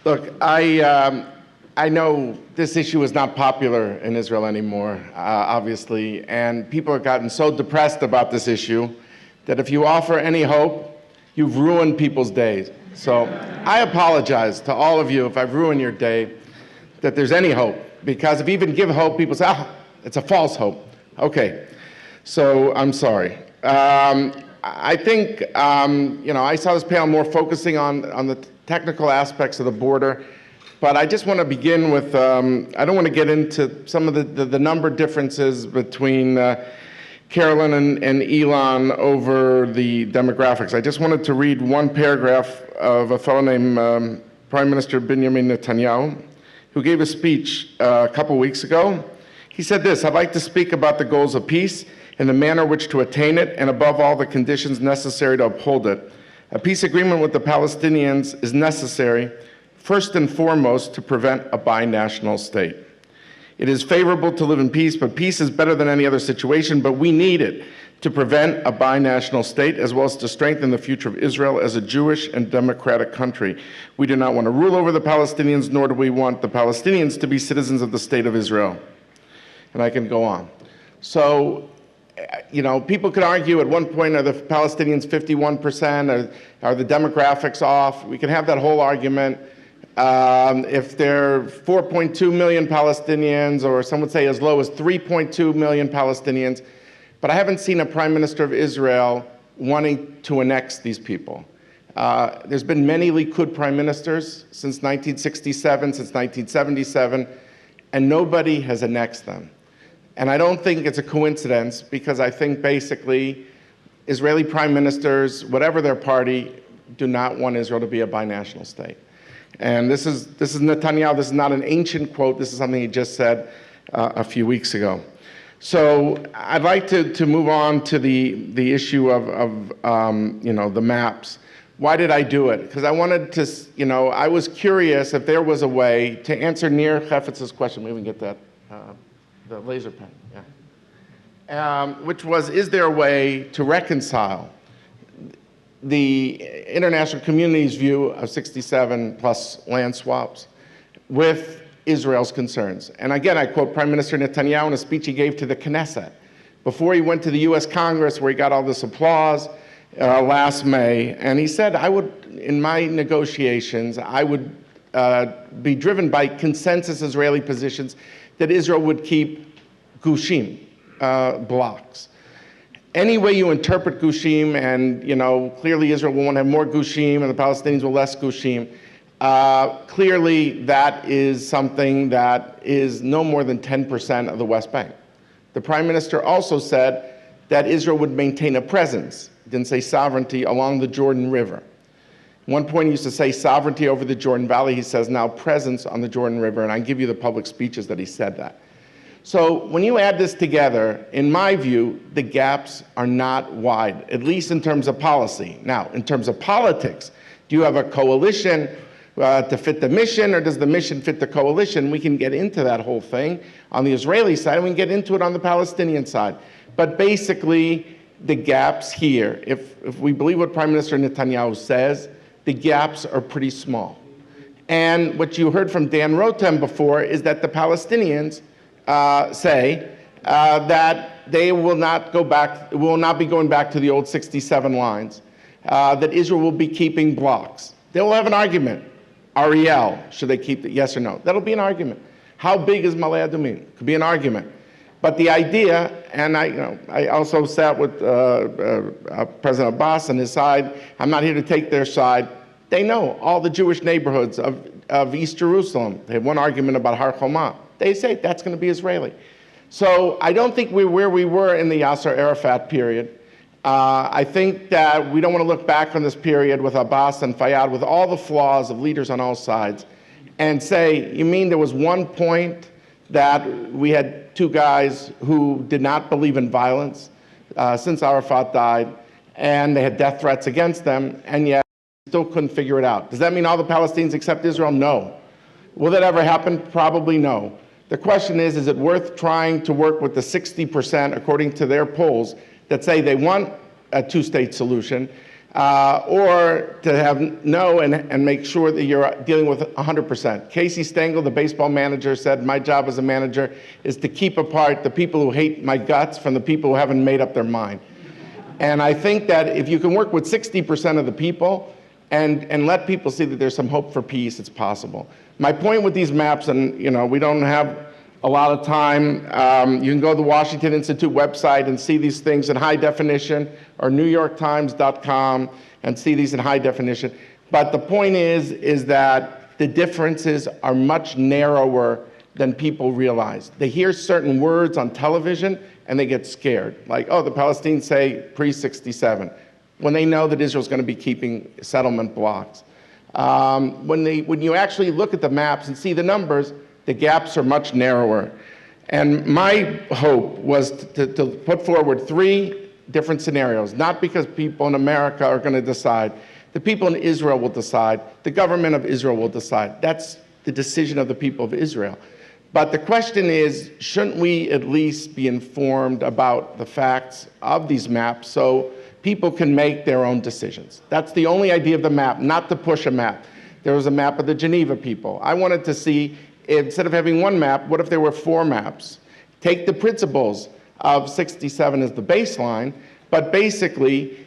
Look, I know this issue is not popular in Israel anymore, obviously, and people have gotten so depressed about this issue that if you offer any hope, you've ruined people's days. So I apologize to all of you if I've ruined your day, that there's any hope, because if you even give hope, people say, ah, it's a false hope. Okay, so I'm sorry. I think, I saw this panel more focusing on the technical aspects of the border, but I just want to begin with, I don't want to get into some of the number differences between Carolyn and Elon over the demographics. I just wanted to read one paragraph of a fellow named Prime Minister Benjamin Netanyahu, who gave a speech a couple weeks ago. He said this: "I'd like to speak about the goals of peace and the manner in which to attain it, and above all, the conditions necessary to uphold it. A peace agreement with the Palestinians is necessary, first and foremost, to prevent a binational state. It is favorable to live in peace, but peace is better than any other situation, but we need it to prevent a binational state, as well as to strengthen the future of Israel as a Jewish and democratic country. We do not want to rule over the Palestinians, nor do we want the Palestinians to be citizens of the state of Israel." And I can go on. So, people could argue at one point, are the Palestinians 51%? Are the demographics off? We can have that whole argument. If there are 4.2 million Palestinians, or some would say as low as 3.2 million Palestinians, but I haven't seen a prime minister of Israel wanting to annex these people. There's been many Likud prime ministers since 1967, since 1977, and nobody has annexed them. And I don't think it's a coincidence, because I think basically Israeli prime ministers, whatever their party, do not want Israel to be a binational state. And this is Netanyahu. This is not an ancient quote. This is something he just said a few weeks ago. So I'd like to move on to the issue of the maps. Why did I do it? Because I wanted to, I was curious if there was a way to answer Nir Hefetz's question. Maybe we can get that, the laser pen, yeah. Which was, is there a way to reconcile the international community's view of 67 plus land swaps with Israel's concerns? And again, I quote Prime Minister Netanyahu in a speech he gave to the Knesset before he went to the US Congress, where he got all this applause last May. And he said, in my negotiations, I would be driven by consensus Israeli positions that Israel would keep gushim, blocks. Any way you interpret gushim, and clearly Israel will want to have more gushim and the Palestinians will less gushim, clearly that is something that is no more than 10% of the West Bank. The Prime Minister also said that Israel would maintain a presence, didn't say sovereignty, along the Jordan River. At one point he used to say sovereignty over the Jordan Valley. He says now presence on the Jordan River, and I give you the public speeches that he said that. So when you add this together, in my view, the gaps are not wide, at least in terms of policy. Now, in terms of politics, do you have a coalition to fit the mission, or does the mission fit the coalition? We can get into that whole thing on the Israeli side, and we can get into it on the Palestinian side. But basically, the gaps here, if we believe what Prime Minister Netanyahu says, the gaps are pretty small. And what you heard from Dan Rotem before is that the Palestinians say that they will not be going back to the old 67 lines, that Israel will be keeping blocks. They will have an argument. Ariel, should they keep it, yes or no? That'll be an argument. How big is Ma'ale Adumim? Could be an argument. But the idea, and I also sat with President Abbas on his side. I'm not here to take their side. They know all the Jewish neighborhoods of East Jerusalem. They have one argument about Har Homa. They say that's going to be Israeli. So I don't think we're where we were in the Yasser Arafat period. I think that we don't want to look back on this period with Abbas and Fayyad, with all the flaws of leaders on all sides, and say, you mean there was one point that we had two guys who did not believe in violence since Arafat died, and they had death threats against them, and yet still couldn't figure it out? Does that mean all the Palestinians accept Israel? No. Will that ever happen? Probably no. The question is it worth trying to work with the 60%, according to their polls, that say they want a two-state solution, or to have know and make sure that you're dealing with 100%. Casey Stengel, the baseball manager, said, my job as a manager is to keep apart the people who hate my guts from the people who haven't made up their mind. And I think that if you can work with 60% of the people and let people see that there's some hope for peace, it's possible. My point with these maps, and we don't have a lot of time, you can go to the Washington Institute website and see these things in high definition, or NewYorkTimes.com and see these in high definition. But the point is that the differences are much narrower than people realize. They hear certain words on television and they get scared. Like, oh, the Palestinians say pre-67, when they know that Israel's going to be keeping settlement blocks. When you actually look at the maps and see the numbers, the gaps are much narrower. And my hope was to put forward 3 different scenarios, not because people in America are going to decide. The people in Israel will decide. The government of Israel will decide. That's the decision of the people of Israel. But the question is, shouldn't we at least be informed about the facts of these maps so people can make their own decisions? That's the only idea of the map, not to push a map. There was a map of the Geneva people. I wanted to see, instead of having 1 map, what if there were 4 maps? Take the principles of 67 as the baseline, but basically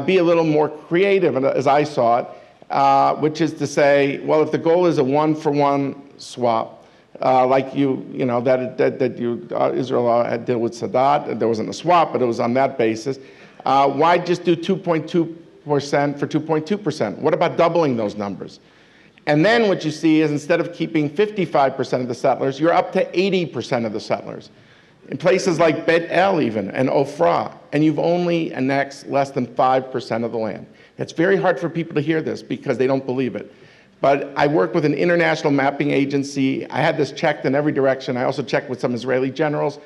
be a little more creative, as I saw it, which is to say, well, if the goal is a 1-for-1 swap, like Israel did with Sadat, there wasn't a swap, but it was on that basis. Why just do 2.2% for 2.2%? What about doubling those numbers? And then what you see is instead of keeping 55% of the settlers, you're up to 80% of the settlers. In places like Bet El even, and Ofra, and you've only annexed less than 5% of the land. It's very hard for people to hear this because they don't believe it. But I work with an international mapping agency. I had this checked in every direction. I also checked with some Israeli generals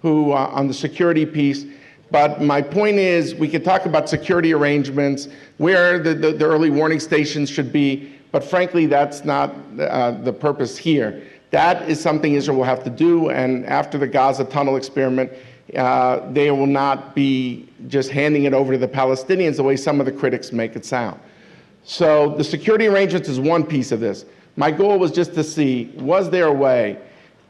who, on the security piece. But my point is, we can talk about security arrangements, where the early warning stations should be, but frankly, that's not the purpose here. That is something Israel will have to do, and after the Gaza tunnel experiment, they will not be just handing it over to the Palestinians the way some of the critics make it sound. So the security arrangements is one piece of this. My goal was just to see, was there a way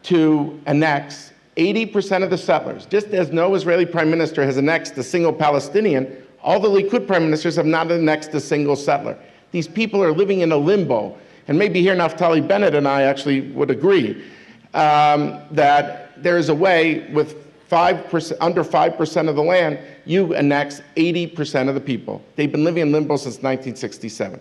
to annex 80% of the settlers? Just as no Israeli prime minister has annexed a single Palestinian, all the Likud prime ministers have not annexed a single settler. These people are living in a limbo. And maybe here Naftali Bennett and I actually would agree that there is a way with 5%, under 5% of the land, you annex 80% of the people. They've been living in limbo since 1967.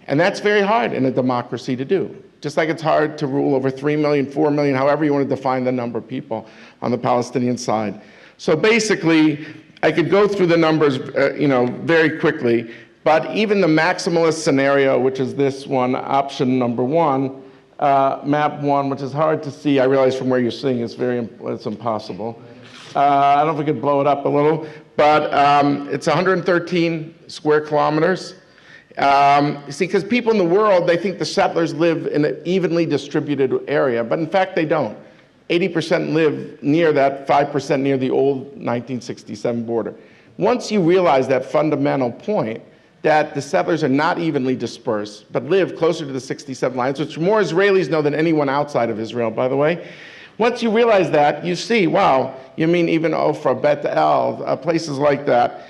And that's very hard in a democracy to do. Just like it's hard to rule over 3 million, 4 million, however you want to define the number of people on the Palestinian side. So basically, I could go through the numbers very quickly, but even the maximalist scenario, which is this one, option number 1, map 1, which is hard to see, I realize from where you're seeing it's impossible. I don't know if we could blow it up a little, but it's 113 square kilometers. See, because people in the world, they think the settlers live in an evenly distributed area, but in fact they don't. 80% live near that, 5% near the old 1967 border. Once you realize that fundamental point, that the settlers are not evenly dispersed, but live closer to the 67 lines, which more Israelis know than anyone outside of Israel, by the way. Once you realize that, you see, wow, you mean even Ofra, Bet El, places like that,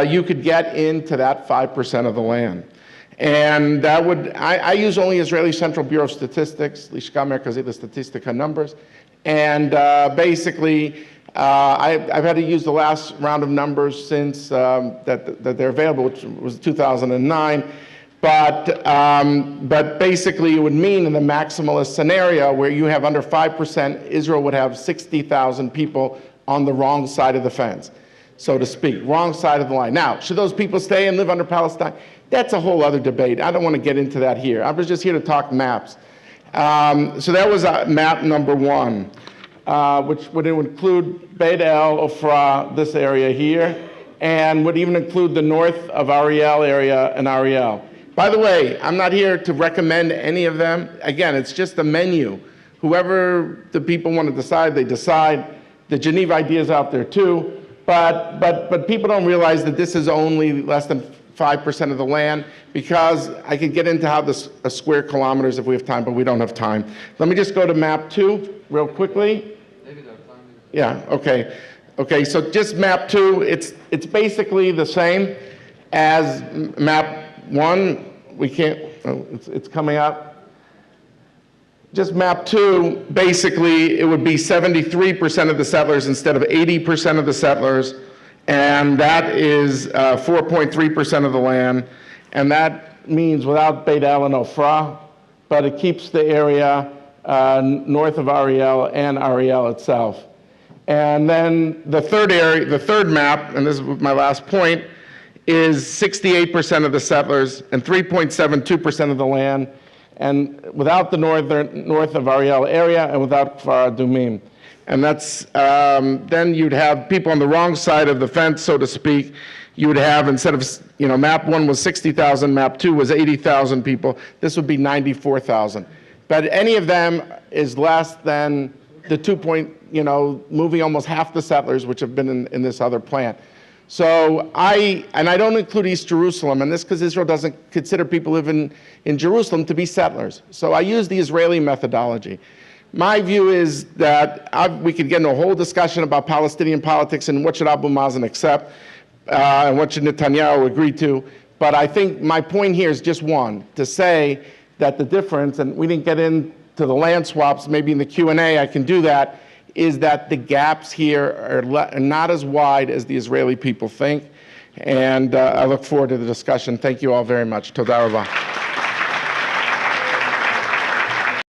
you could get into that 5% of the land. And that would, I use only Israeli Central Bureau of Statistics, Lishka Merkazit Statistika numbers, and basically, I've had to use the last round of numbers since that they're available, which was 2009. But basically, it would mean in the maximalist scenario where you have under 5%, Israel would have 60,000 people on the wrong side of the fence, so to speak, wrong side of the line. Now, should those people stay and live under Palestine? That's a whole other debate. I don't want to get into that here. I was just here to talk maps. So that was map number 1, which would include Beit El, Ofra, this area here, and would even include the north of Ariel area and Ariel. By the way, I'm not here to recommend any of them. Again, it's just a menu. Whoever the people want to decide, they decide. The Geneva idea is out there too, but people don't realize that this is only less than 65% of the land, because I could get into how this square kilometers if we have time, but we don't have time. Let me just go to map 2 real quickly. Yeah, okay. Okay, so just map 2, it's basically the same as map 1. We can't, oh, it's coming up. Just map 2, basically, it would be 73% of the settlers instead of 80% of the settlers, and that is 4.3% of the land, and that means without Beit El and Ofra, but it keeps the area north of Ariel and Ariel itself. And then the third area, the third map, and this is my last point, is 68% of the settlers and 3.72% of the land, and without the north of Ariel area and without Kfar Adumim. And that's, then you'd have people on the wrong side of the fence, so to speak. You would have, instead of, map 1 was 60,000, map 2 was 80,000 people. This would be 94,000. But any of them is less than the 2 point, moving almost half the settlers, which have been in this other plan. So I don't include East Jerusalem, and this because Israel doesn't consider people living in Jerusalem to be settlers. So I use the Israeli methodology. My view is that we could get into a whole discussion about Palestinian politics and what should Abu Mazen accept and what should Netanyahu agree to. But I think my point here is just one, to say that the difference, and we didn't get into the land swaps, maybe in the Q&A I can do that, is that the gaps here are not as wide as the Israeli people think. And I look forward to the discussion. Thank you all very much. Toda rabah.